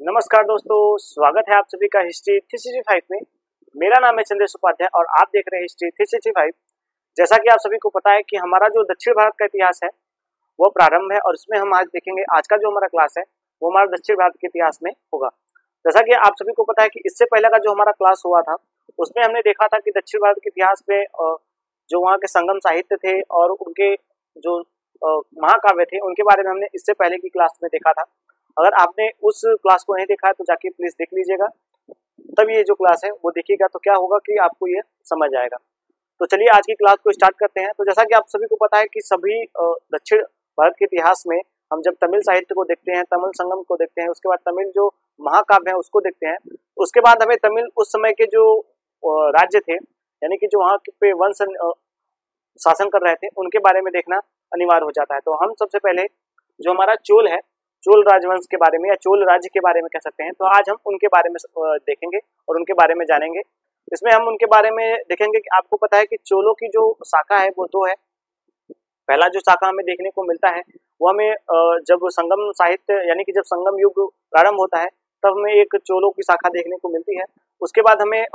नमस्कार दोस्तों, स्वागत है आप सभी का हिस्ट्री 365 में। मेरा नाम है चंद्रेश उपाध्याय और आप देख रहे हैं हिस्ट्री 365। जैसा कि आप सभी को पता है कि हमारा जो दक्षिण भारत का इतिहास है वो प्रारंभ है और इसमें हम आज देखेंगे। आज का जो हमारा क्लास है वो हमारा दक्षिण भारत के इतिहास में होगा। जैसा कि आप सभी को पता है कि इससे पहले का जो हमारा क्लास हुआ था उसमें हमने देखा था कि दक्षिण भारत के इतिहास में जो वहाँ के संगम साहित्य थे और उनके जो महाकाव्य थे उनके बारे में हमने इससे पहले की क्लास में देखा था। अगर आपने उस क्लास को नहीं देखा है तो जाके प्लीज देख लीजिएगा, तब ये जो क्लास है वो देखिएगा तो क्या होगा कि आपको ये समझ आएगा। तो चलिए आज की क्लास को स्टार्ट करते हैं। तो जैसा कि आप सभी को पता है कि सभी दक्षिण भारत के इतिहास में हम जब तमिल साहित्य को देखते हैं, तमिल संगम को देखते हैं, उसके बाद तमिल जो महाकाव्य है उसको देखते हैं, उसके बाद हमें तमिल उस समय के जो राज्य थे यानी कि जो वहाँ पे वंश शासन कर रहे थे उनके बारे में देखना अनिवार्य हो जाता है। तो हम सबसे पहले जो हमारा चोल है, चोल राजवंश के बारे में या चोल राज्य के बारे में कह सकते हैं, तो आज हम उनके बारे में देखेंगे और उनके बारे में जानेंगे। इसमें हम उनके बारे में देखेंगे कि आपको पता है कि चोलों की जो शाखा है वो दो है। पहला जो शाखा हमें देखने को मिलता है वो हमें जब संगम साहित्य यानी कि जब संगम युग प्रारंभ होता है तब हमें एक चोलों की शाखा देखने को मिलती है। उसके बाद हमें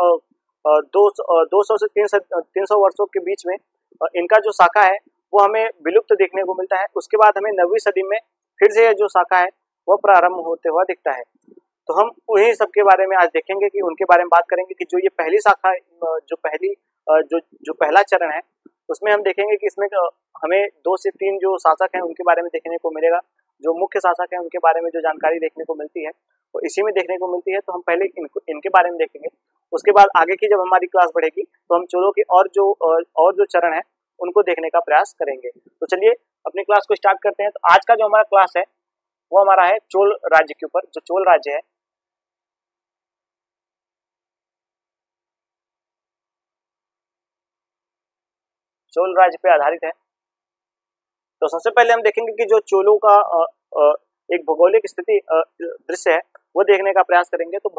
200 से 300 वर्षों के बीच में इनका जो शाखा है वो हमें विलुप्त देखने को मिलता है। उसके बाद हमें 9वीं सदी में फिर से जो शाखा है वो प्रारंभ होते हुआ दिखता है। तो हम उन्हीं सब के बारे में आज देखेंगे कि उनके बारे में बात करेंगे कि जो ये पहली शाखा जो पहला चरण है उसमें हम देखेंगे कि इसमें हमें 2 से 3 जो शासक हैं उनके बारे में देखने को मिलेगा। जो मुख्य शासक हैं उनके बारे में जो जानकारी देखने को मिलती है वो इसी में देखने को मिलती है। तो हम पहले इनके बारे में देखेंगे। उसके बाद आगे की जब हमारी क्लास बढ़ेगी तो हम चोलों के और जो चरण है उनको देखने का प्रयास करेंगे। तो चलिए अपनी क्लास को स्टार्ट करते हैं। तो आज का जो हमारा क्लास है वो हमारा है चोल राज्य के ऊपर। जो चोल राज्य है चोल राज्य पे आधारित है। तो सबसे पहले हम देखेंगे कि जो चोलों का एक भौगोलिक स्थिति दृश्य है वो देखने का प्रयास करेंगे। तो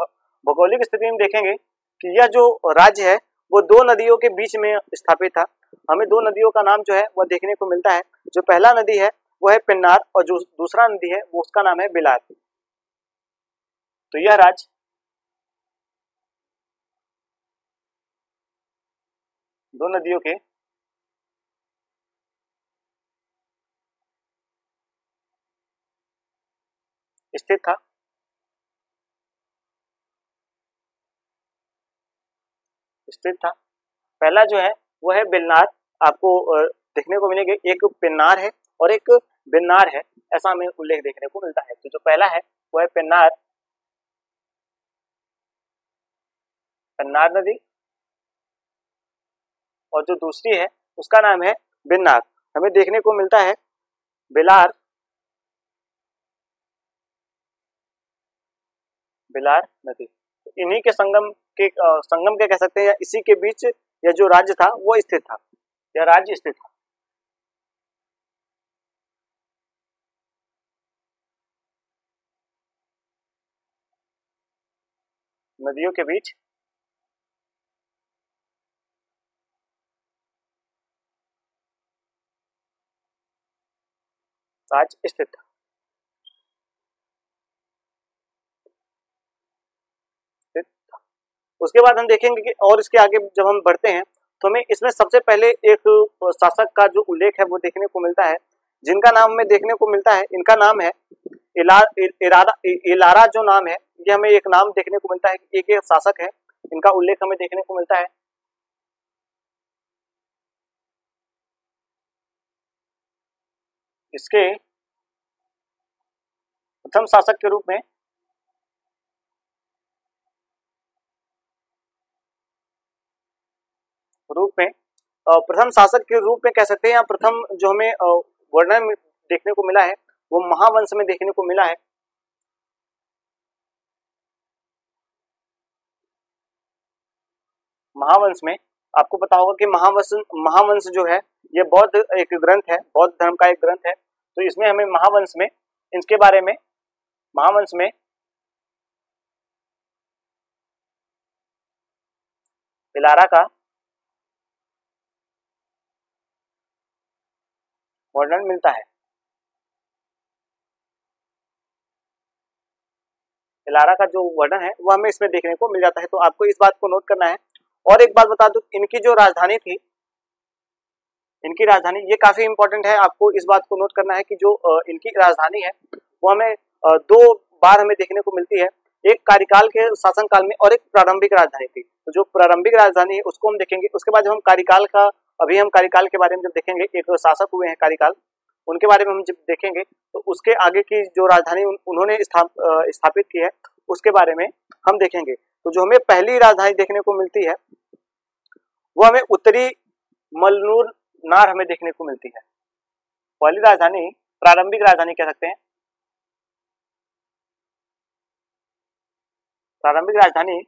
भौगोलिक स्थिति में देखेंगे कि यह जो राज्य है वो 2 नदियों के बीच में स्थापित था। हमें 2 नदियों का नाम जो है वह देखने को मिलता है। जो पहला नदी है वो है पेन्नार और जो दूसरा नदी है वो उसका नाम है बेलार। तो यह राज्य 2 नदियों के स्थित था। पहला जो है वो है बेलनार। आपको देखने को मिलेगा एक पेन्नार है और एक बेन्नार है, ऐसा हमें उल्लेख देखने को मिलता है। तो जो पहला है वो है पेन्नार नदी और जो दूसरी है उसका नाम है बेन्नार। हमें देखने को मिलता है बेलार नदी। तो इन्हीं के संगम के कह सकते हैं या इसी के बीच यह जो राज्य था वो स्थित था, यह राज्य स्थित था। नदियों के बीच राज्य स्थित था। उसके बाद हम देखेंगे कि और इसके आगे जब हम बढ़ते हैं तो हमें इसमें सबसे पहले एक शासक का जो उल्लेख है वो देखने को मिलता है, जिनका नाम हमें देखने को मिलता है। इनका नाम है इलारा जो नाम है ये हमें एक नाम देखने को मिलता है। एक शासक है, इनका उल्लेख हमें देखने को मिलता है। इसके प्रथम शासक के रूप में प्रथम शासक के रूप में कह सकते हैं या प्रथम जो हमें वर्णन देखने को मिला है वो महावंश में देखने को मिला है। महावंश में आपको पता होगा कि महावंश जो है ये बौद्ध एक ग्रंथ है, बौद्ध धर्म का एक ग्रंथ है। तो इसमें हमें महावंश में इनके बारे में महावंश में इलारा का वर्णन मिलता है। एलारा का जो वर्णन है वो हमें इसमें देखने को मिल जाता है। तो आपको इस बात को नोट करना है। और एक बात बता दूं, इनकी जो राजधानी थी, इनकी राजधानी, ये काफी इंपॉर्टेंट है, आपको इस बात को नोट करना है कि जो इनकी राजधानी है वो हमें 2 बार हमें देखने को मिलती है, एक कार्यकाल के शासनकाल में और एक प्रारंभिक राजधानी थी। तो जो प्रारंभिक राजधानी है उसको हम देखेंगे, उसके बाद जब हम कार्यकाल का, अभी हम कार्यकाल के बारे में जब देखेंगे, एक शासक हुए हैं कार्यकाल, उनके बारे में हम जब देखेंगे तो उसके आगे की जो राजधानी उन्होंने स्थापित की है उसके बारे में हम देखेंगे। तो जो हमें पहली राजधानी देखने को मिलती है वो हमें उत्तरी मलनूर नार हमें देखने को मिलती है। पहली राजधानी, प्रारंभिक राजधानी कह सकते हैं, प्रारंभिक राजधानी,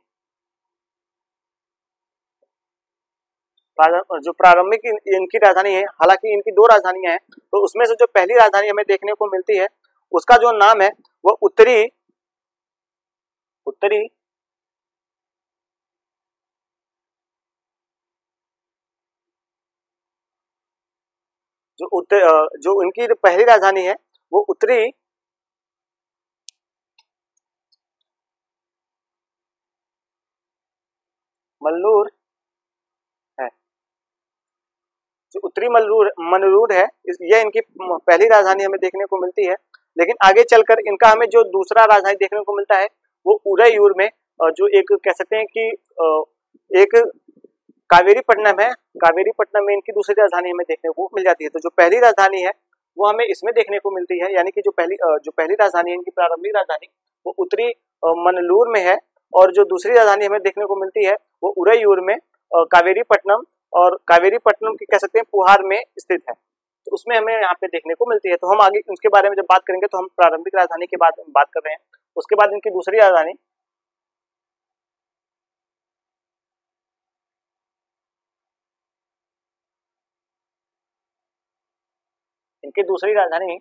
जो प्रारंभिक इनकी राजधानी है, हालांकि इनकी 2 राजधानियां हैं, तो उसमें से जो पहली राजधानी हमें देखने को मिलती है उसका जो नाम है वो उत्तरी जो इनकी पहली राजधानी है वो उत्तरी मल्लूर है। जो उत्तरी मलनूर है, यह इनकी पहली राजधानी हमें देखने को मिलती है। लेकिन आगे चलकर इनका हमें जो दूसरा राजधानी देखने को मिलता है वो उदययूर में, जो एक कह सकते हैं कि एक कावेरीपट्टनम है, कावेरीपट्टनम में इनकी दूसरी राजधानी हमें देखने को मिल जाती है। तो जो पहली राजधानी है वो हमें इसमें देखने को मिलती है, यानी कि जो पहली राजधानी है, इनकी प्रारंभिक राजधानी, वो उत्तरी मनलूर में है, और जो दूसरी राजधानी हमें देखने को मिलती है वो उदययूर में, कावेरीपट्टनम, और कावेरीपट्टनम की कह सकते हैं पुहार में स्थित है। तो उसमें हमें यहाँ पे देखने को मिलती है। तो हम आगे उसके बारे में जब बात करेंगे तो हम प्रारंभिक राजधानी के बाद बात कर रहे हैं, उसके बाद इनकी दूसरी राजधानी, इनकी दूसरी राजधानी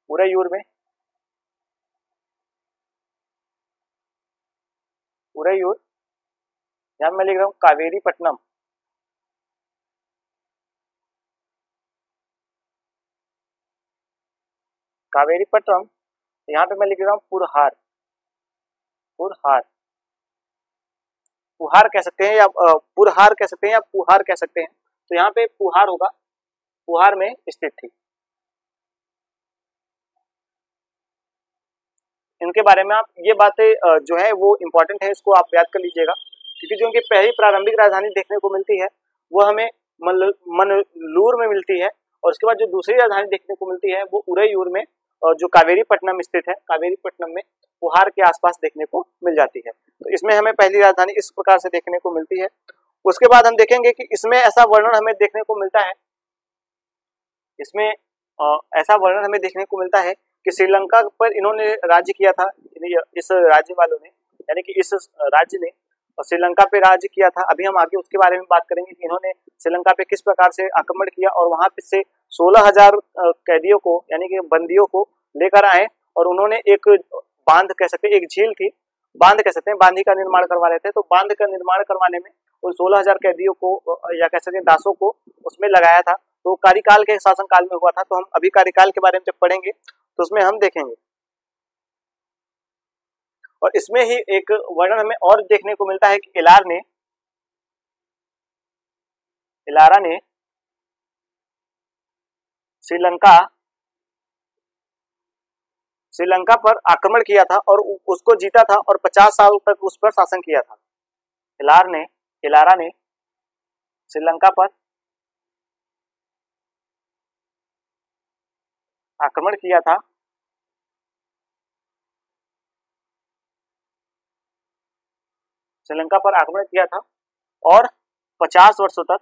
उदययूर में, उदययूर, यहाँ मैं लिख रहा हूँ कावेरीपट्टनम, कावेरीपट्टनम, यहाँ पे मैं लिख रहा हूँ पुरहार, पुरहार, पुहार कह सकते हैं, या पुरहार कह सकते हैं, या पुहार कह सकते हैं। तो यहाँ पे पुहार होगा, पुहार में स्थित थी। इनके बारे में आप ये बातें जो है वो इम्पोर्टेंट है, इसको आप याद कर लीजिएगा, क्योंकि जो इनकी पहली प्रारंभिक राजधानी देखने को मिलती है वो हमें मनलूर में मिलती है, और उसके बाद जो दूसरी राजधानी देखने को मिलती है वो उदययूर में, जो कावेरीपट्टनम स्थित है, कावेरीपट्टनम में पुहार के आसपास देखने को मिल जाती है। तो इसमें हमें पहली राजधानी इस प्रकार से देखने को मिलती है। उसके बाद हम देखेंगे कि इसमें ऐसा वर्णन हमें देखने को मिलता है, इसमें ऐसा वर्णन हमें देखने को मिलता है कि श्रीलंका पर इन्होंने राज्य किया था, इस राज्य वालों ने, यानी कि इस राज्य ने श्रीलंका पे राज्य किया था। अभी हम आगे उसके बारे में बात करेंगे कि इन्होंने श्रीलंका पे किस प्रकार से आक्रमण किया, और वहां पे से 16,000 कैदियों को, यानी कि बंदियों को लेकर आए, और उन्होंने एक बांध कह सकते हैं, एक झील थी, बांध कह सकते हैं, बांधी का निर्माण करवा रहे थे। तो बांध का निर्माण करवाने में उन 16,000 कैदियों को, या कह सकते हैं दासों को, उसमें लगाया था। तो कार्यकाल के शासनकाल में हुआ था। तो हम अभी कार्यकाल के बारे में जब पढ़ेंगे तो उसमें हम देखेंगे। और इसमें ही एक वर्णन हमें और देखने को मिलता है कि एलारा ने श्रीलंका पर आक्रमण किया था और उसको जीता था, और 50 साल तक उस पर शासन किया था। एलारा ने श्रीलंका पर आक्रमण किया था, श्रीलंका पर आक्रमण किया था, और 50 वर्षों तक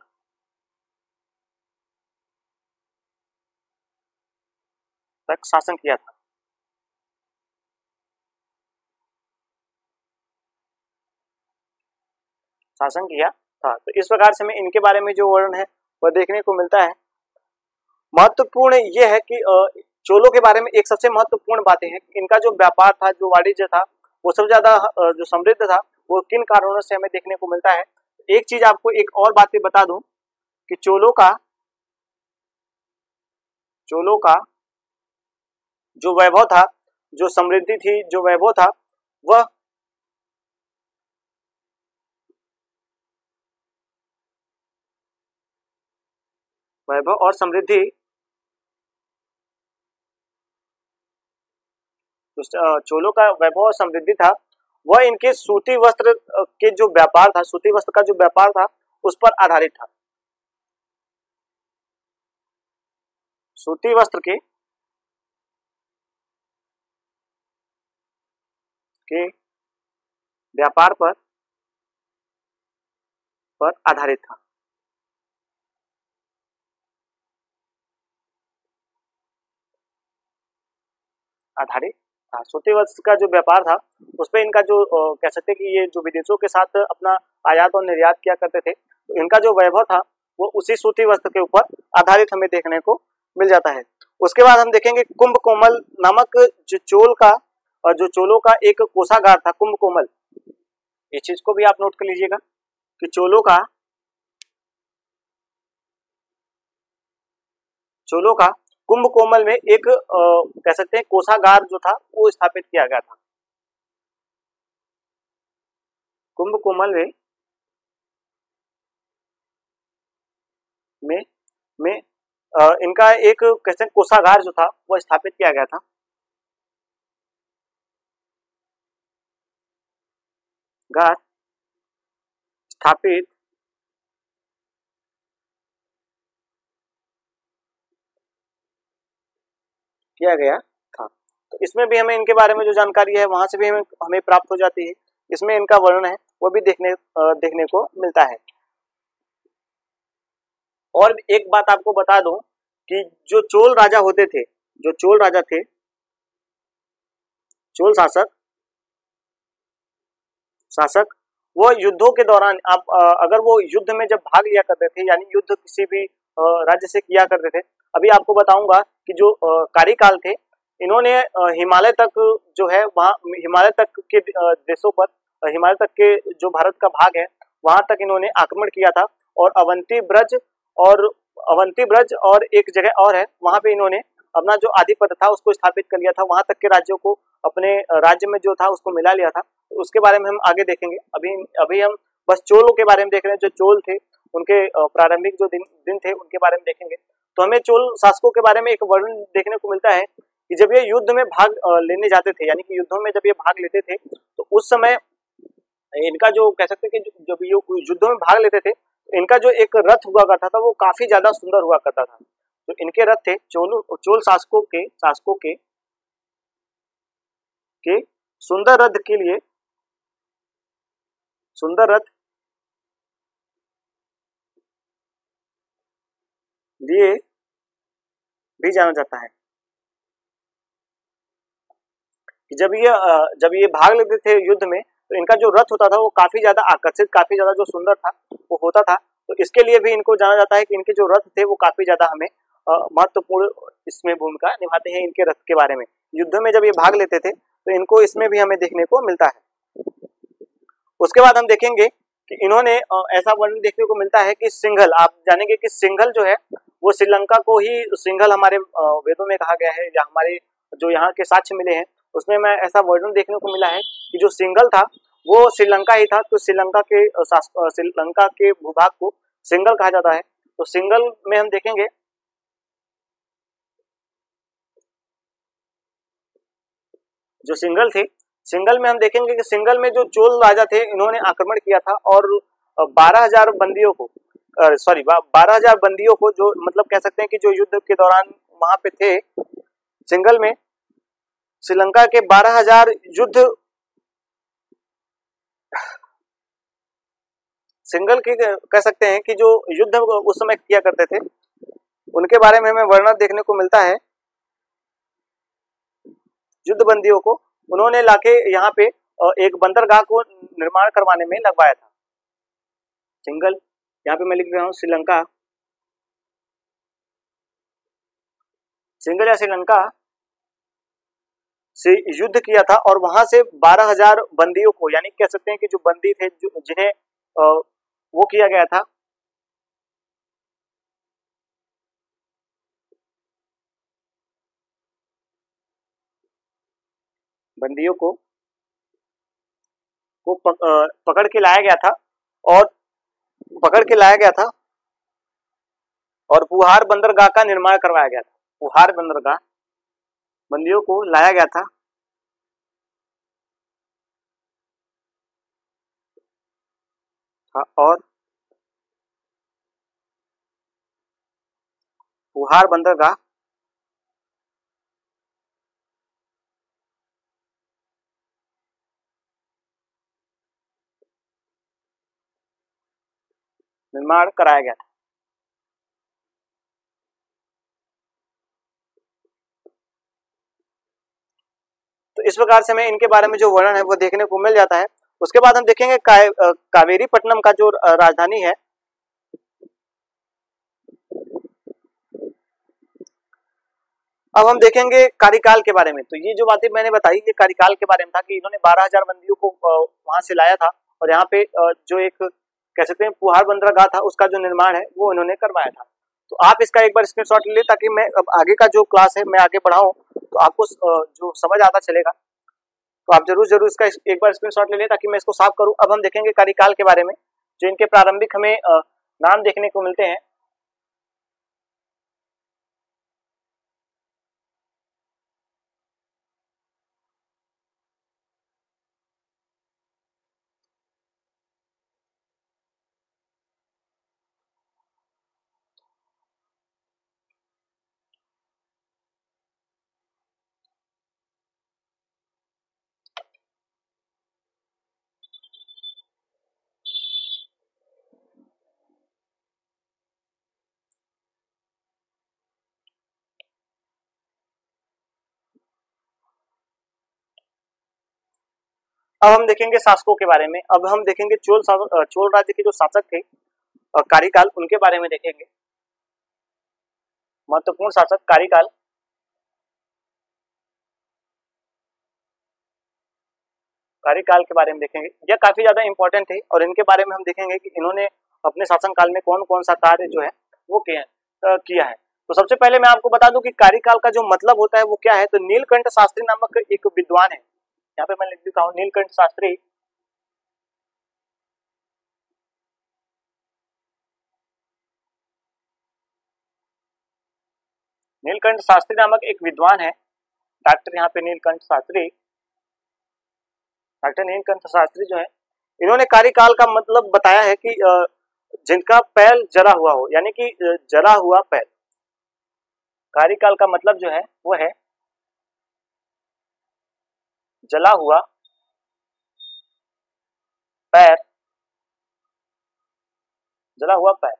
शासन किया था। शासन किया था। तो इस प्रकार से हमें इनके बारे में जो वर्णन है वह देखने को मिलता है। महत्वपूर्ण यह है कि चोलों के बारे में एक सबसे महत्वपूर्ण बातें हैं, इनका जो व्यापार था, जो वाणिज्य था, वो सबसे ज्यादा जो समृद्ध था, वो किन कारणों से हमें देखने को मिलता है। एक चीज आपको एक और बात बता दूं कि चोलों का जो वैभव था जो समृद्धि थी, जो वैभव था, वह वैभव और समृद्धि चोलों का वैभव और समृद्धि था, वह इनके सूती वस्त्र के जो व्यापार था, सूती वस्त्र का जो व्यापार था, उस पर आधारित था। सूती वस्त्र के व्यापार पर आधारित था। आधारित था। सूती वस्त्र का जो व्यापार था, उसपे इनका जो कह सकते हैं कि ये जो विदेशों के साथ अपना आयात और निर्यात किया करते थे, तो इनका जो वैभव था वो उसी सूती वस्त्र के ऊपर आधारित हमें देखने को मिल जाता है। उसके बाद हम देखेंगे कुंभ कोमल नामक जो चोल का और जो चोलों का एक कोषागार था, कुंभ कोमल। इस चीज को भी आप नोट कर लीजिएगा कि चोलों का कुंभ कोमल में एक कह सकते हैं कोषागार जो था वो स्थापित किया गया था। कुंभ कोमल में इनका एक कह सकते हैं कोषागार जो था वो स्थापित किया गया था। गार स्थापित किया गया था। तो इसमें भी हमें इनके बारे में जो जानकारी है वहां से भी हमें प्राप्त हो जाती है। इसमें इनका वर्णन है वो भी देखने को मिलता है। और एक बात आपको बता दूं कि जो चोल राजा होते थे, जो चोल राजा थे, चोल शासक वो युद्धों के दौरान आप अगर वो युद्ध में जब भाग लिया करते थे, यानी युद्ध किसी भी राज्य से किया करते थे। अभी आपको बताऊंगा कि जो कार्यकाल थे, इन्होंने हिमालय तक जो है वहाँ हिमालय तक के देशों पर, हिमालय तक के जो भारत का भाग है वहां तक इन्होंने आक्रमण किया था। और अवंती ब्रज और एक जगह और है, वहां पे इन्होंने अपना जो आधिपत्य था उसको स्थापित कर लिया था। वहां तक के राज्यों को अपने राज्य में जो था उसको मिला लिया था। तो उसके बारे में हम आगे देखेंगे। अभी हम बस चोलों के बारे में देख रहे हैं। जो चोल थे उनके प्रारंभिक जो दिन थे उनके बारे में देखेंगे। तो हमें चोल शासकों के बारे में एक वर्णन देखने को मिलता है कि जब ये युद्ध में भाग लेने जाते थे, यानी कि युद्धों में जब ये भाग लेते थे, तो उस समय इनका जो कह सकते हैं कि जब ये युद्धों में भाग लेते थे, इनका जो एक रथ हुआ करता था वो काफी ज्यादा सुंदर हुआ करता था। तो इनके रथ थे चोल शासकों के सुंदर रथ के लिए, सुंदर रथ लिए भी जाना जाता है। कि जब ये भाग लेते थे युद्ध में, तो इनका जो रथ होता था वो काफी ज्यादा आकर्षित, काफी ज्यादा जो सुंदर था वो होता था। तो इसके लिए भी इनको जाना जाता है कि इनके जो रथ थे वो काफी ज्यादा हमें महत्वपूर्ण इसमें भूमिका निभाते हैं। इनके रथ के बारे में युद्ध में जब ये भाग लेते थे तो इनको इसमें भी हमें देखने को मिलता है। उसके बाद हम देखेंगे कि इन्होंने ऐसा वर्णन देखने को मिलता है कि सिंघल, आप जानेंगे कि सिंघल जो है वो श्रीलंका को ही, सिंघल हमारे वेदों में कहा गया है, या हमारे जो यहाँ के साक्ष्य मिले हैं उसमें मैं ऐसा वर्णन देखने को मिला है कि जो सिंघल था वो श्रीलंका ही था। तो श्रीलंका के भूभाग को सिंघल कहा जाता है। तो सिंघल में हम देखेंगे जो सिंघल थे, सिंघल में हम देखेंगे कि सिंघल में जो चोल राजा थे इन्होंने आक्रमण किया था और 12,000 बंदियों को 12,000 बंदियों को, जो मतलब कह सकते हैं कि जो युद्ध के दौरान वहां पे थे सिंघल में, श्रीलंका के 12,000 सिंघल के कह सकते हैं कि जो युद्ध उस समय किया करते थे उनके बारे में हमें वर्णन देखने को मिलता है। युद्ध बंदियों को उन्होंने लाके यहाँ पे एक बंदरगाह को निर्माण करवाने में लगवाया था। सिंघल, यहाँ पे मैं लिख रहा हूँ श्रीलंका, सिंघल या श्रीलंका से युद्ध किया था और वहां से 12,000 बंदियों को, यानी कह सकते हैं कि जो बंदी थे जिन्हें वो किया गया था, बंदियों को पकड़ के लाया गया था और पुहार बंदरगाह का निर्माण करवाया गया था। पुहार बंदरगाह बंदियों को लाया गया था और पुहार बंदरगाह निर्माण कराया गया था। तो इस प्रकार से हमें इनके बारे में जो वर्णन है वो देखने को मिल जाता है। उसके बाद हम देखेंगे कावेरी पट्टनम का जो राजधानी है, अब हम देखेंगे कार्यकाल के बारे में। तो ये जो बातें मैंने बताई ये कार्यकाल के बारे में था कि इन्होंने 12,000 बंदियों को वहां से लाया था और यहाँ पे जो एक कह सकते हैं पुहार बंदरगाह था उसका जो निर्माण है वो इन्होंने करवाया था। तो आप इसका एक बार स्क्रीनशॉट ले ताकि मैं अब आगे का जो क्लास है मैं आगे बढ़ाऊं तो आपको जो समझ आता चलेगा। तो आप जरूर इसका एक बार स्क्रीनशॉट ले लें ताकि मैं इसको साफ करूं। अब हम देखेंगे कार्यकाल के बारे में, जो इनके प्रारंभिक हमें नाम देखने को मिलते हैं। अब हम देखेंगे शासकों के बारे में। अब हम देखेंगे चोल राज्य के जो शासक थे कार्यकाल, उनके बारे में देखेंगे। महत्वपूर्ण शासक कार्यकाल, के बारे में देखेंगे। यह काफी ज्यादा इंपॉर्टेंट है और इनके बारे में हम देखेंगे कि इन्होंने अपने शासनकाल में कौन कौन सा कार्य जो है वो किया है। तो सबसे पहले मैं आपको बता दूं कि कार्यकाल का जो मतलब होता है वो क्या है। तो नीलकंठ शास्त्री नामक एक विद्वान है, यहाँ पे मैं लिख देता हूँ नीलकंठ शास्त्री। नीलकंठ शास्त्री नामक एक विद्वान है, डॉक्टर यहाँ पे नीलकंठ शास्त्री, डॉक्टर नीलकंठ शास्त्री जो है, इन्होंने कार्यकाल का मतलब बताया है कि जिनका पैर जला हुआ हो, यानी कि जला हुआ पैर। कार्यकाल का मतलब जो है वो है जला हुआ पैर, जला हुआ पैर।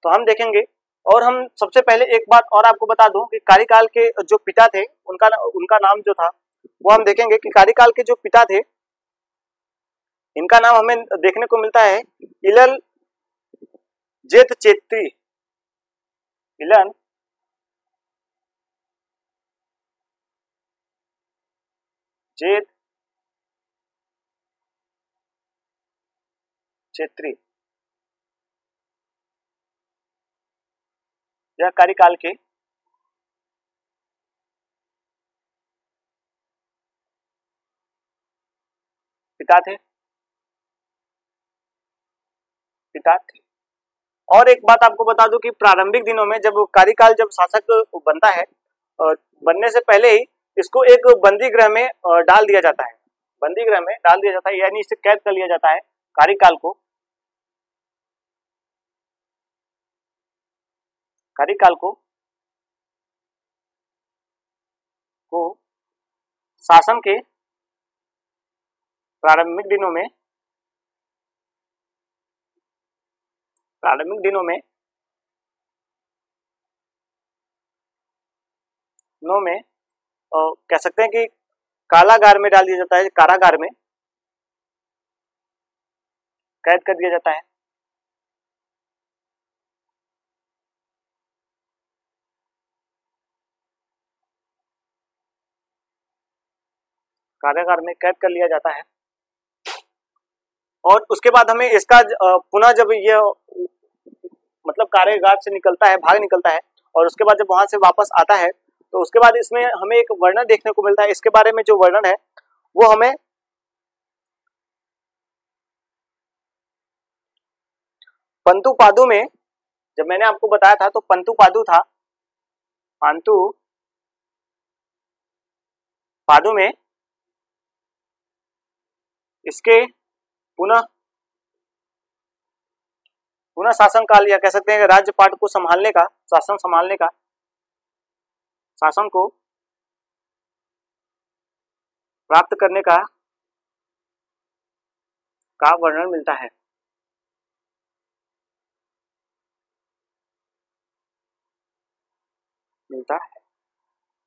तो हम देखेंगे और हम सबसे पहले एक बात और आपको बता दूं कि कार्यकाल के जो पिता थे उनका नाम जो था वो हम देखेंगे कि कार्यकाल के जो पिता थे इनका नाम हमें देखने को मिलता है इलन जेत चेत्री। इलन जेत चेत्री, यह कार्यकाल के पिता थे। और एक बात आपको बता दूं कि प्रारंभिक दिनों में जब कार्यकाल जब शासक बनता है, बनने से पहले ही इसको एक बंदी गृह में डाल दिया जाता है, बंदी गृह में डाल दिया जाता है, यानी इसे कैद कर लिया जाता है कार्यकाल को। शासन के प्रारंभिक दिनों में कह सकते हैं कि कारागार में डाल दिया जाता है, कारागार में कैद कर दिया जाता है। कारागार में कैद कर लिया जाता है और उसके बाद हमें इसका पुनः जब यह मतलब कारागार से निकलता है, भाग निकलता है और उसके बाद जब वहां से वापस आता है तो उसके बाद इसमें हमें एक वर्णन देखने को मिलता है। इसके बारे में जो वर्णन है वो हमें पंतु पादु में, जब मैंने आपको बताया था तो पंतु पादु था, पंतु पादु में इसके पुनः शासन काल, या कह सकते हैं राज्यपाट को संभालने का, शासन संभालने का, शासन को प्राप्त करने का वर्णन मिलता है।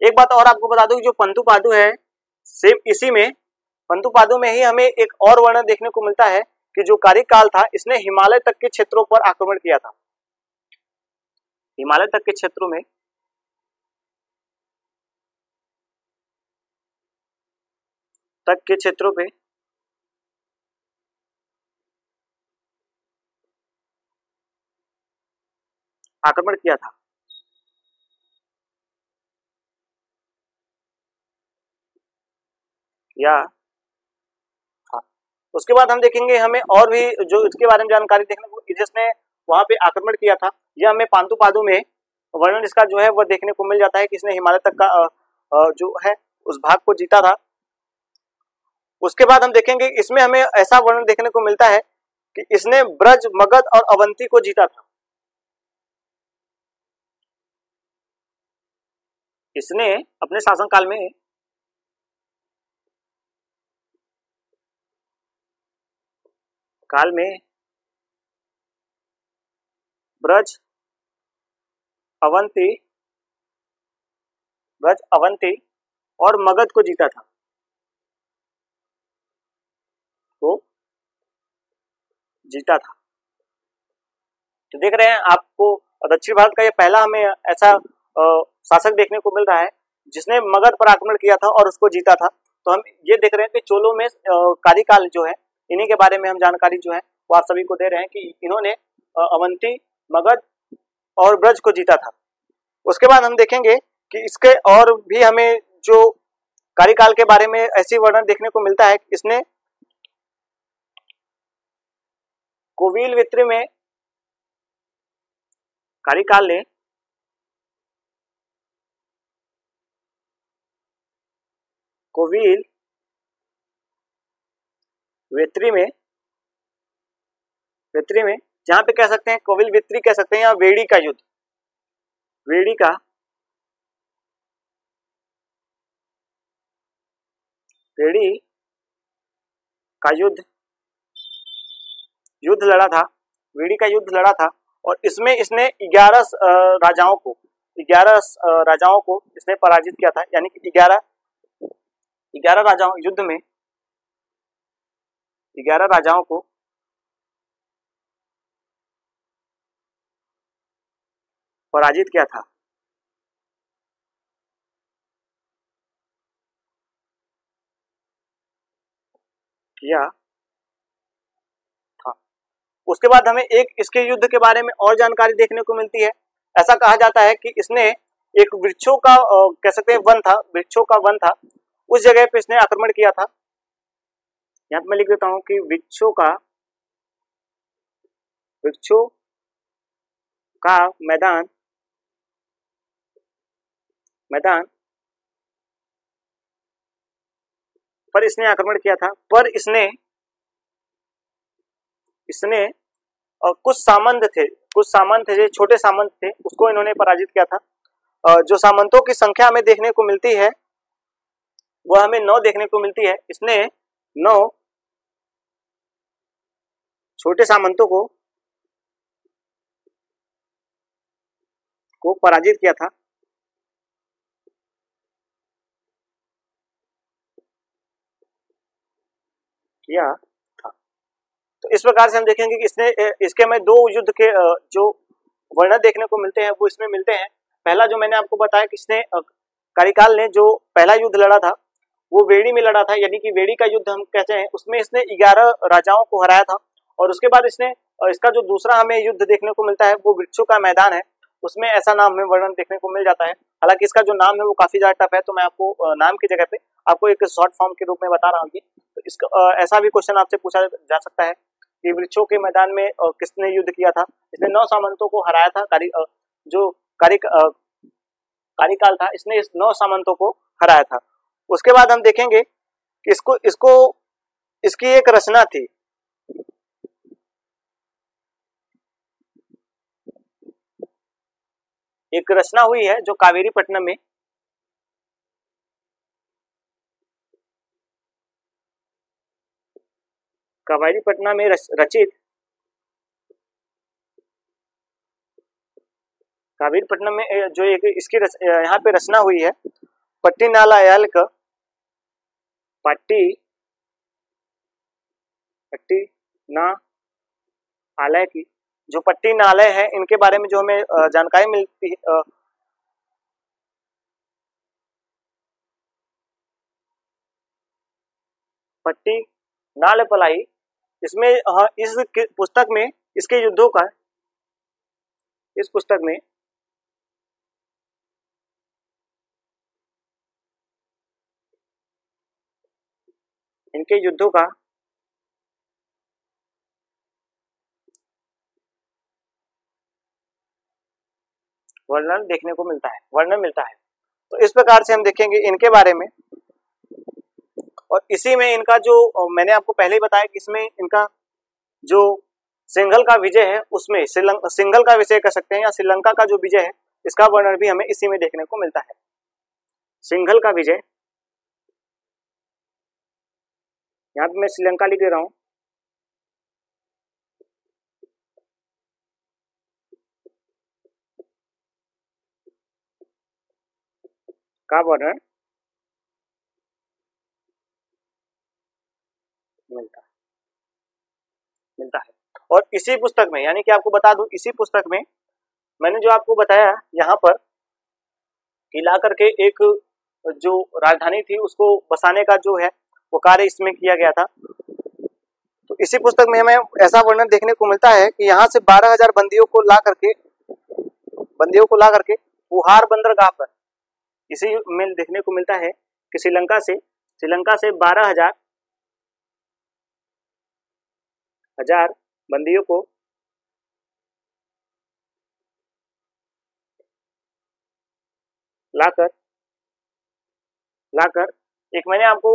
एक बात और आपको बता दूं, जो पंतु पादु है सेम इसी में, पंतु पादु में ही हमें एक और वर्णन देखने को मिलता है कि जो कार्यकाल था इसने हिमालय तक के क्षेत्रों पर आक्रमण किया था। हिमालय तक के क्षेत्रों में पे आक्रमण किया था। या हाँ, उसके बाद हम देखेंगे हमें और भी जो इसके बारे में जानकारी देखने को, जिसने वहां पे आक्रमण किया था, यह हमें पंतु पादु में वर्णन इसका जो है वह देखने को मिल जाता है कि इसने हिमालय तक का जो है उस भाग को जीता था। उसके बाद हम देखेंगे इसमें हमें ऐसा वर्णन देखने को मिलता है कि इसने ब्रज, मगध और अवंती को जीता था। इसने अपने शासनकाल में ब्रज, अवंती और मगध को जीता था, तो देख रहे हैं आपको दक्षिण भारत का ये पहला हमें ऐसा शासक देखने को मिल रहा है जिसने मगध पर आक्रमण किया था और उसको जीता था। तो हम ये देख रहे हैं कि चोलों में कार्यकाल जो है, इन्हीं के बारे में हम जानकारी जो है वो आप सभी को दे रहे हैं कि इन्होंने अवंती, मगध और ब्रज को जीता था। उसके बाद हम देखेंगे कि इसके और भी हमें जो कार्यकाल के बारे में ऐसी वर्णन देखने को मिलता है। इसने कोविल वित्र में कार्यकाल ने कोविल वित्री में जहां पे कह सकते हैं कोविल वित्री कह सकते हैं, या वेड़ी का युद्ध, वेड़ी का युद्ध लड़ा था, वेड़ी का युद्ध लड़ा था। और इसमें इसने 11 राजाओं को इसने पराजित किया था, यानी कि 11 राजाओं युद्ध में 11 राजाओं को पराजित किया था। उसके बाद हमें एक इसके युद्ध के बारे में और जानकारी देखने को मिलती है। ऐसा कहा जाता है कि इसने एक वृक्षों का कह सकते हैं वृक्षों का वन था, उस जगह पे इसने आक्रमण किया था। यहां पे मैं लिख देता हूं कि वृक्षों का मैदान पर इसने आक्रमण किया था। पर इसने कुछ सामंत थे, जो छोटे सामंत थे, उसको इन्होंने पराजित किया था। जो सामंतों की संख्या हमें देखने को मिलती है वह हमें 9 देखने को मिलती है। इसने 9 छोटे सामंतों को पराजित किया था। तो इस प्रकार से हम देखेंगे कि इसके में 2 युद्ध के जो वर्णन देखने को मिलते हैं वो इसमें मिलते हैं। पहला जो मैंने आपको बताया कि इसने कार्यकाल ने जो पहला युद्ध लड़ा था वो वेड़ी में लड़ा था, यानी कि वेड़ी का युद्ध हम कहते हैं। उसमें इसने 11 राजाओं को हराया था। और उसके बाद इसका जो दूसरा हमें युद्ध देखने को मिलता है वो वृक्षों का मैदान है। उसमें ऐसा नाम हमें वर्णन देखने को मिल जाता है। हालांकि इसका जो नाम है वो काफी ज्यादा टफ है, तो मैं आपको नाम की जगह पे आपको एक शॉर्ट फॉर्म के रूप में बता रहा हूँ। तो इसका ऐसा भी क्वेश्चन आपसे पूछा जा सकता है कि वृक्षों के मैदान में किसने युद्ध किया था। इसने 9 सामंतों को हराया था। कार्यकाल था, इसने इस 9 सामंतों को हराया था। उसके बाद हम देखेंगे कि इसकी एक रचना थी। एक रचना हुई है जो कावेरीपट्टनम में रचित कावेरीपट्टनम में जो एक इसकी यहाँ पे रचना हुई है पट्टीनालायल का पट्टीनालय की जो पट्टीनालय है, इनके बारे में जो हमें जानकारी मिलती है पट्टीनालपलाई, इसमें इस पुस्तक में इसके युद्धों का इस पुस्तक में इनके युद्धों का वर्णन देखने को मिलता है, वर्णन मिलता है। तो इस प्रकार से हम देखेंगे इनके बारे में। और इसी में इनका जो मैंने आपको पहले ही बताया कि इसमें इनका जो सिंघल का विजय है, उसमें सिंघल का विजय कह सकते हैं या श्रीलंका का जो विजय है, इसका वर्णन भी हमें इसी में देखने को मिलता है। सिंघल का विजय, यहाँ पे मैं श्रीलंका लिख दे रहा हूं। का वर्णन मिलता है। और इसी पुस्तक में, यानी कि आपको बता दूं, इसी पुस्तक में मैंने जो आपको बताया यहाँ पर कि ला करके एक जो राजधानी थी उसको बसाने का जो है वो कार्य इसमें किया गया था। तो इसी पुस्तक में हमें ऐसा वर्णन देखने को मिलता है कि यहाँ से 12,000 बंदियों को ला करके पुहार बंदरगाह पर, इसी में देखने को मिलता है कि श्रीलंका से 12,000 बंदियों को लाकर एक मैंने आपको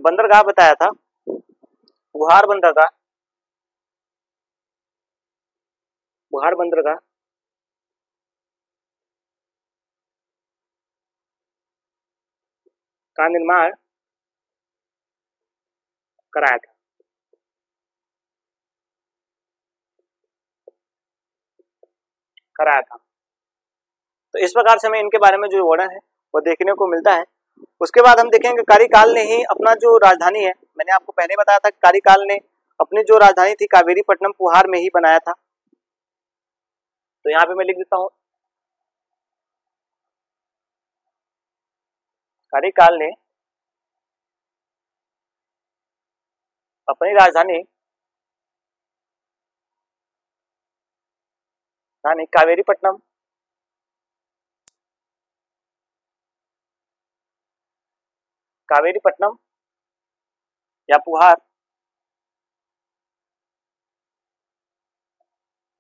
बंदरगाह बताया था, पुहार बंदरगाह का निर्माण कराया था। तो इस प्रकार से हमें इनके बारे में जो वर्णन है वो देखने को मिलता है। उसके बाद हम देखेंगे कार्यकाल ने ही अपना जो राजधानी है, मैंने आपको पहले बताया था कि कार्यकाल ने अपनी जो राजधानी थी कावेरीपट्टनम पुहार में ही बनाया था। तो यहाँ पे मैं लिख देता हूं, कार्यकाल ने अपनी राजधानी कावेरीपट्टनम या पुहार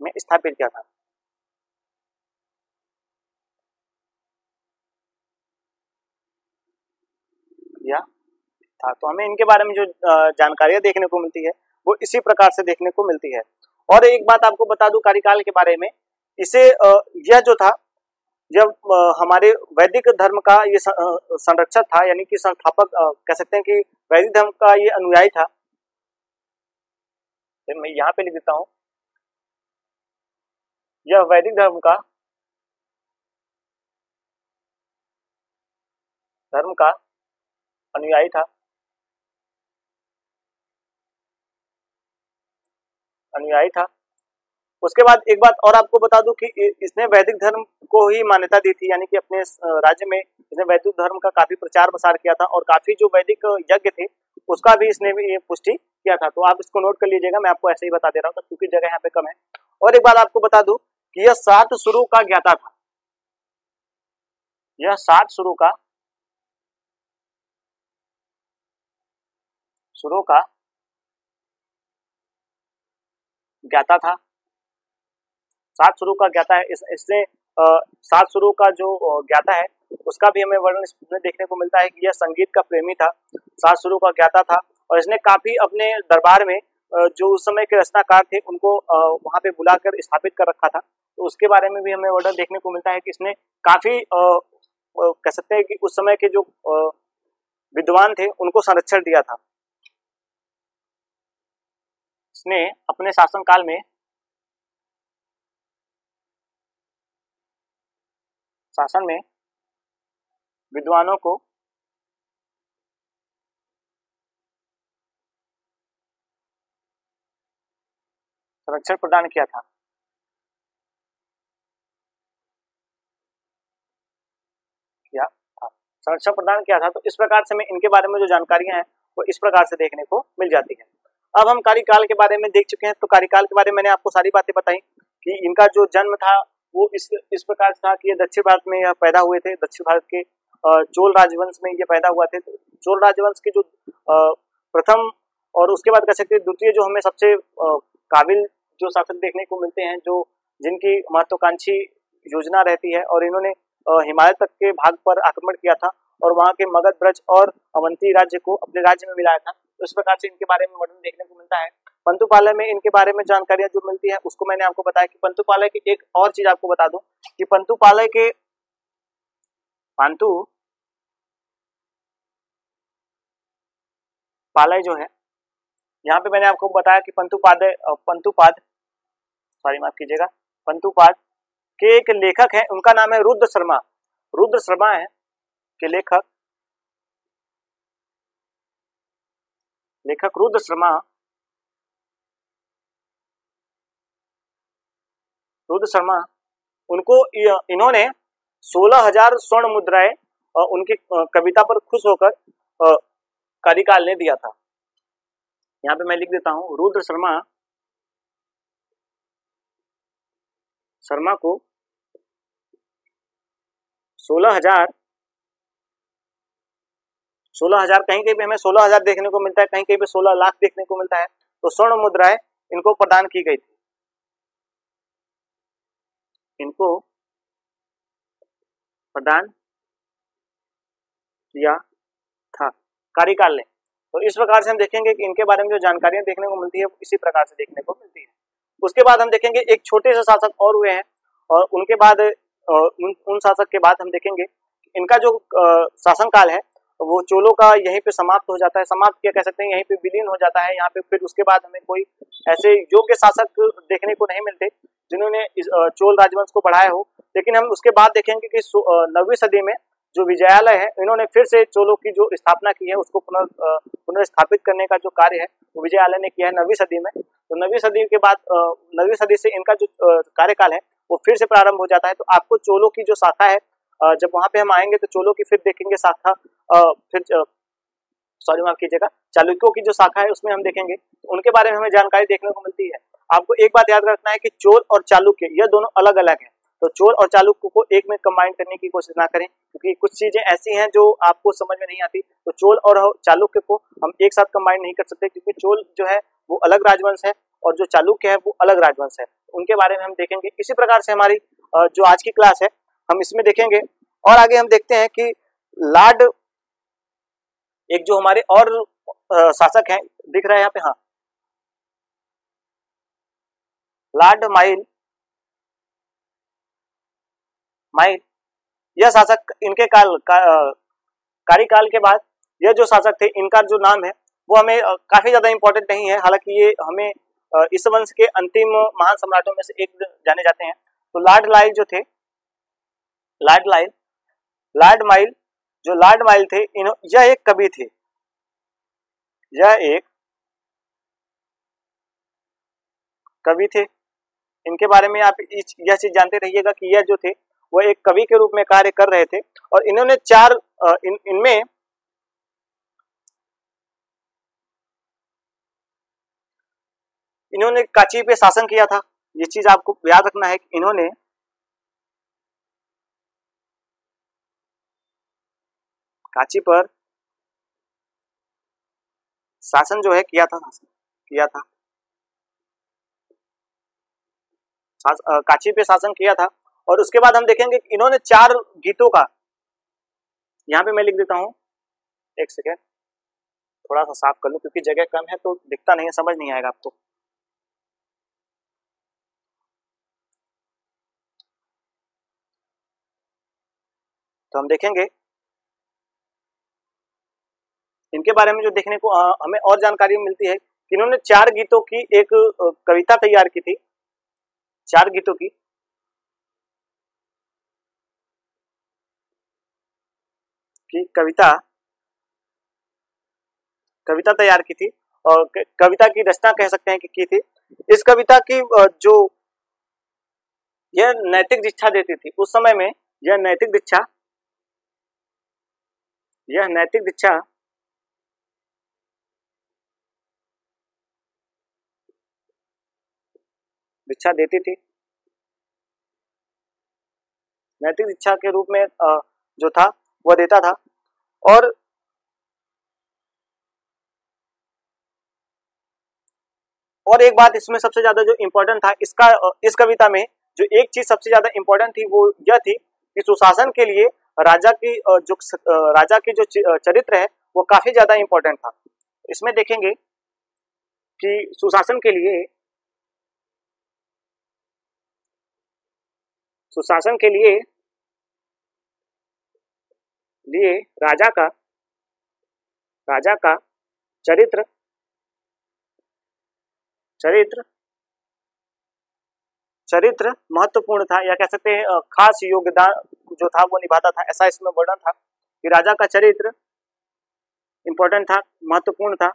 में स्थापित किया था। तो हमें इनके बारे में जो जानकारियां देखने को मिलती है वो इसी प्रकार से देखने को मिलती है। और एक बात आपको बता दूं कार्यकाल के बारे में, इसे यह जो था, जब हमारे वैदिक धर्म का ये संरक्षक था, यानी कि संस्थापक कह सकते हैं कि वैदिक धर्म का ये अनुयायी था। तो मैं यहाँ पे लिख देता हूं, यह वैदिक धर्म का अनुयायी था। उसके बाद एक बात और आपको बता दूं कि इसने वैदिक धर्म को ही मान्यता दी थी, यानी कि अपने राज्य में इसने वैदिक धर्म का काफी प्रचार प्रसार किया था और काफी जो वैदिक यज्ञ थे उसका भी इसने भी पुष्टि किया था। तो आप इसको नोट कर लीजिएगा, मैं आपको ऐसे ही बता दे रहा हूँ क्योंकि जगह यहाँ पे कम है। और एक बात आपको बता दूं कि यह 7 सुरों का ज्ञाता था। यह 7 सुरों का ज्ञाता था। 7 सुरों का ज्ञाता है। इसने 7 सुरों का जो ज्ञाता है उसका भी हमें वर्णन इसमें देखने को मिलता है कि यह संगीत का प्रेमी था, 7 सुरों का ज्ञाता था, और इसने काफी अपने दरबार में जो उस समय के रचनाकार थे उनको वहां पे बुलाकर स्थापित कर रखा था। तो उसके बारे में भी हमें वर्णन देखने को मिलता है कि इसने काफी कह सकते हैं कि उस समय के जो विद्वान थे उनको संरक्षण दिया था। इसने अपने शासनकाल में विद्वानों को संरक्षण प्रदान किया था। संरक्षण प्रदान किया था। तो इस प्रकार से हमें इनके बारे में जो जानकारियां हैं वो इस प्रकार से देखने को मिल जाती है। अब हम कार्यकाल के बारे में देख चुके हैं। तो कार्यकाल के बारे में मैंने आपको सारी बातें बताई कि इनका जो जन्म था वो इस प्रकार से था कि ये दक्षिण भारत में यह पैदा हुए थे। दक्षिण भारत के चोल राजवंश में ये पैदा हुआ थे। तो चोल राजवंश के जो प्रथम और उसके बाद कह सकते हैं द्वितीय जो हमें सबसे काबिल जो शासक देखने को मिलते हैं, जो जिनकी महत्वाकांक्षी योजना रहती है, और इन्होंने हिमालय तक के भाग पर आक्रमण किया था और वहां के मगध, ब्रज और अवंती राज्य को अपने राज्य में मिलाया था। तो इस प्रकार से इनके बारे में वर्णन देखने को मिलता है। पंतुपालय में इनके बारे में जानकारियां जो मिलती है उसको मैंने आपको बताया कि पंतुपालय की एक और चीज आपको बता दूं कि पंतुपालय जो है, यहाँ पे मैंने आपको बताया कि पंतुपाद के एक लेखक है, उनका नाम है रुद्र शर्मा। रुद्र शर्मा है के लेखक रुद्र शर्मा उनको इन्होंने 16,000 स्वर्ण मुद्राएं उनकी कविता पर खुश होकर कार्यकाल ने दिया था। यहाँ पे मैं लिख देता हूं, रुद्र शर्मा को 16,000 कहीं कहीं पे हमें 16,000 देखने को मिलता है, कहीं कहीं पे 16 लाख देखने को मिलता है। तो स्वर्ण मुद्राएं इनको प्रदान की गई थी, इनको प्रदान किया था कार्यकाल ने। तो इस प्रकार से हम देखेंगे कि इनके बारे में जो जानकारियां देखने को मिलती है इसी प्रकार से देखने को मिलती है। उसके बाद हम देखेंगे एक छोटे से शासक और हुए हैं, और उनके बाद उन शासक के बाद हम देखेंगे इनका जो शासनकाल है वो चोलों का यहीं पे समाप्त हो जाता है। समाप्त क्या कह सकते हैं, यहीं पे विलीन हो जाता है। यहाँ पे फिर उसके बाद हमें कोई ऐसे योग्य शासक देखने को नहीं मिलते जिन्होंने चोल राजवंश को बढ़ाया हो। लेकिन हम उसके बाद देखेंगे कि 9वीं सदी में जो विजयालय है, इन्होंने फिर से चोलों की जो स्थापना की है उसको पुनर्स्थापित करने का जो कार्य है वो विजयालय ने किया है 9वीं सदी में। तो 9वीं सदी के बाद 9वीं सदी से इनका जो कार्यकाल है वो फिर से प्रारंभ हो जाता है। तो आपको चोलों की जो शाखा है, जब वहां पे हम आएंगे तो चोलों की फिर देखेंगे शाखा, माफ कीजिएगा, चालुक्यों की जो शाखा है उसमें हम देखेंगे, तो उनके बारे में हमें जानकारी देखने को मिलती है। आपको एक बात याद रखना है कि चोल और चालुक्य यह दोनों अलग अलग हैं। तो चोल और चालुक्य को एक में कंबाइन करने की कोशिश ना करें, क्योंकि कुछ चीजें ऐसी हैं जो आपको समझ में नहीं आती। तो चोल और चालुक्य को हम एक साथ कंबाइन नहीं कर सकते, क्योंकि चोल जो है वो अलग राजवंश है और जो चालुक्य है वो अलग राजवंश है। उनके बारे में हम देखेंगे। इसी प्रकार से हमारी जो आज की क्लास है हम इसमें देखेंगे। और आगे हम देखते हैं कि लार्ड, एक जो हमारे और शासक हैं, दिख रहा है यहाँ पे, हाँ, लॉर्ड माइल, यह शासक इनके कार्यकाल के बाद यह जो शासक थे इनका जो नाम है वो हमें काफी ज्यादा इंपॉर्टेंट नहीं है। हालांकि ये हमें इस वंश के अंतिम महान सम्राटों में से एक जाने जाते हैं। तो लॉर्ड लाइल जो थे, लॉर्ड माइल थे, यह एक कवि थे। इनके बारे में आप यह चीज जानते रहिएगा कि यह जो थे वो एक कवि के रूप में कार्य कर रहे थे। और इन्होंने इनमें इन्होंने काची पे शासन किया था। ये चीज आपको याद रखना है कि इन्होंने कांची पर शासन जो है किया था, कांची पे शासन किया था। और उसके बाद हम देखेंगे कि इन्होंने 4 गीतों का, यहाँ पे मैं लिख देता हूँ, एक सेकेंड थोड़ा सा साफ कर लूं क्योंकि जगह कम है तो दिखता नहीं है, समझ नहीं आएगा आपको। तो हम देखेंगे इनके बारे में जो देखने को हमें और जानकारी मिलती है कि इन्होंने 4 गीतों की एक कविता तैयार की थी, 4 गीतों की कविता तैयार की थी और कविता की रचना कह सकते हैं कि की थी। इस कविता की जो यह नैतिक दीक्षा देती थी उस समय में, यह नैतिक दीक्षा देती थी, नैतिक दीक्षा के रूप में जो था वह देता था। और एक बात इसमें सबसे ज्यादा जो इम्पोर्टेंट था इस कविता में जो एक चीज सबसे ज्यादा इम्पोर्टेंट थी वो यह थी कि सुशासन के लिए राजा की जो चरित्र है वो काफी ज्यादा इम्पोर्टेंट था। इसमें देखेंगे कि सुशासन के लिए राजा का चरित्र महत्वपूर्ण था, या कह सकते हैं खास योगदान जो था वो निभाता था, ऐसा इसमें वर्णन था कि राजा का चरित्र इंपॉर्टेंट था, महत्वपूर्ण था।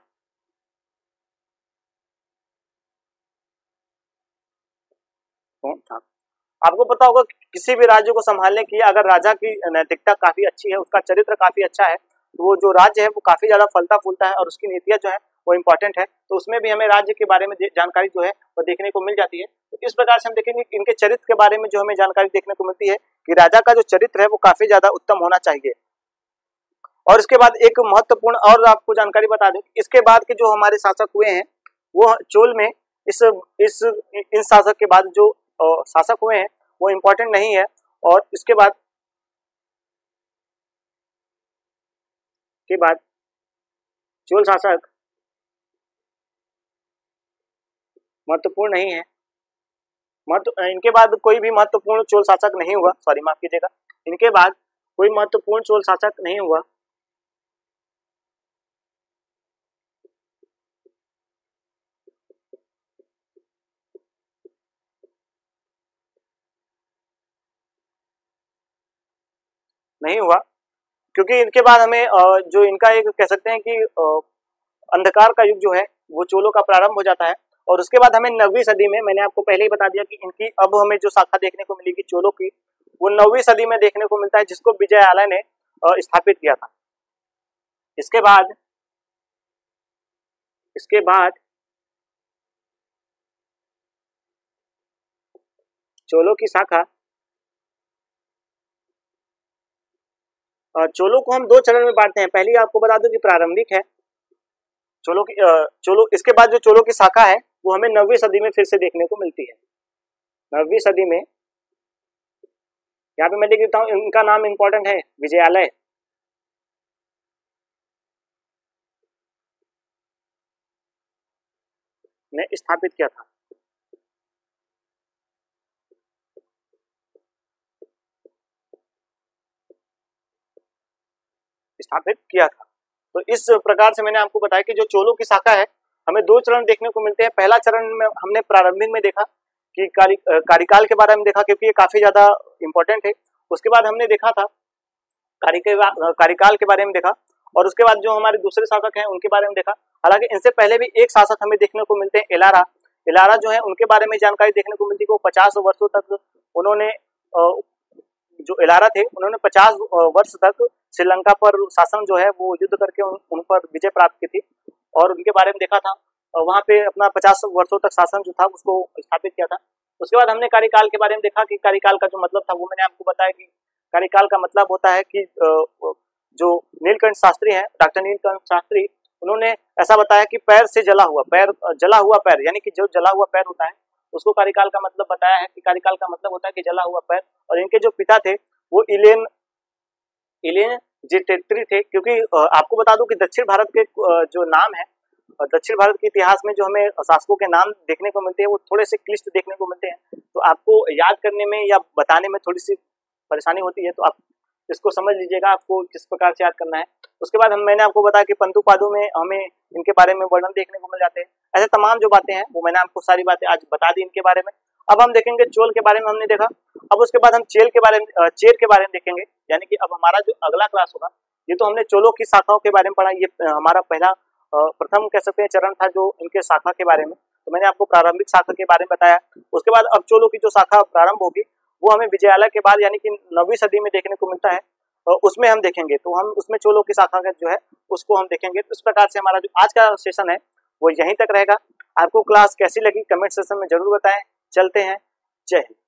आपको पता होगा किसी भी राज्य को संभालने की अगर राजा की नैतिकता काफी अच्छी है, उसका चरित्र काफी अच्छा है, तो वो जो राज्य है वो काफी ज्यादा फलता फूलता है और उसकी नीतियां जो है वो इम्पोर्टेंट है। तो उसमें भी हमें राज्य के बारे में जानकारी जो है वो देखने को मिल जाती है। तो इस प्रकार से हम देखेंगे इनके चरित्र के बारे में जो हमें जानकारी देखने को मिलती है कि राजा का जो चरित्र है वो काफी ज्यादा उत्तम होना चाहिए। और इसके बाद एक महत्वपूर्ण और आपको जानकारी बता दें, इसके बाद के जो हमारे शासक हुए हैं वो चोल में इन शासक के बाद जो शासक हुए हैं वो इम्पोर्टेंट नहीं है। और इसके बाद चोल शासक महत्वपूर्ण नहीं है, इनके बाद कोई भी महत्वपूर्ण चोल शासक नहीं हुआ, सॉरी माफ कीजिएगा, इनके बाद कोई महत्वपूर्ण चोल शासक नहीं हुआ। क्योंकि इनके बाद हमें जो इनका एक कह सकते हैं कि अंधकार का युग जो है वो चोलों का प्रारंभ हो जाता है। और उसके बाद हमें 9वीं सदी में, मैंने आपको पहले ही बता दिया कि इनकी अब हमें जो शाखा देखने को मिलेगी चोलों की वो 9वीं सदी में देखने को मिलता है, जिसको विजयालय ने स्थापित किया था। इसके बाद चोलों की शाखा, चोलों को हम 2 चरण में बांटते हैं। पहले आपको बता दूं कि प्रारंभिक है चोलो, इसके बाद जो चोलों की शाखा है वो हमें 9वीं सदी में फिर से देखने को मिलती है। 9वीं सदी में यहाँ पे मैं लिख देता हूँ, इनका नाम इंपॉर्टेंट है, विजयालय ने स्थापित किया था। तो इस प्रकार से मैंने आपको बताया कि जो चोलों की शाखा है हमें 2 चरण देखने को मिलते हैं। पहला चरण में हमने प्रारंभिक में देखा कि कार्यकाल के बारे में देखा, क्योंकि ये काफी ज्यादा इंपॉर्टेंट है। उसके बाद हमने देखा था कार्यकाल के बारे में देखा, और उसके बाद जो हमारे दूसरे शासक हैं उनके बारे में देखा। हालांकि इनसे पहले भी एक शासक हमें देखने को मिलते हैं, एलारा जो है उनके बारे में जानकारी देखने को मिलती है। वो 50 वर्षों तक उन्होंने, जो एलारा थे उन्होंने 50 वर्ष तक श्रीलंका पर शासन जो है वो युद्ध करके उन पर विजय प्राप्त की थी, और उनके बारे में देखा था। वहां पे अपना 50 वर्षों तक शासन जो था उसको स्थापित किया था। उसके बाद हमने कार्यकाल के बारे में देखा कि कार्यकाल का जो मतलब था वो मैंने आपको बताया कि कार्यकाल का मतलब होता है कि जो नीलकंठ शास्त्री हैं, डॉक्टर नीलकंठ शास्त्री, उन्होंने ऐसा बताया कि पैर से जला हुआ पैर यानी कि जो जला हुआ पैर होता है उसको कार्यकाल का मतलब बताया है कि कार्यकाल का मतलब होता है कि जला हुआ पैर। और इनके जो पिता थे वो इलेन जेटेत्री थे, क्योंकि आपको बता दूं कि दक्षिण भारत के जो नाम है, दक्षिण भारत के इतिहास में जो हमें शासकों के नाम देखने को मिलते हैं वो थोड़े से क्लिष्ट देखने को मिलते हैं, तो आपको याद करने में या बताने में थोड़ी सी परेशानी होती है, तो आप इसको समझ लीजिएगा आपको किस प्रकार से याद करना है। उसके बाद मैंने आपको बताया कि पंतु पादों में हमें इनके बारे में वर्णन देखने को मिल जाते हैं। ऐसे तमाम जो बातें हैं वो मैंने आपको सारी बातें आज बता दी इनके बारे में। अब हम देखेंगे चोल के बारे में हमने देखा, अब उसके बाद हम चेर के बारे में देखेंगे, यानी कि अब हमारा जो अगला क्लास होगा, ये तो हमने चोलों की शाखाओं के बारे में पढ़ा, ये हमारा पहला प्रथम कह सकते हैं चरण था जो इनके शाखा के बारे में, तो मैंने आपको प्रारंभिक शाखा के बारे में बताया। उसके बाद अब चोलों की जो शाखा प्रारंभ होगी वो हमें विजयालय के बाद यानी कि 9वीं सदी में देखने को मिलता है, उसमें हम देखेंगे, तो हम उसमें चोलों की शाखा का जो है उसको हम देखेंगे। तो इस प्रकार से हमारा जो आज का सेशन है वो यहीं तक रहेगा। आपको क्लास कैसी लगी कमेंट सेक्शन में जरूर बताएं। चलते हैं, जय हिंद।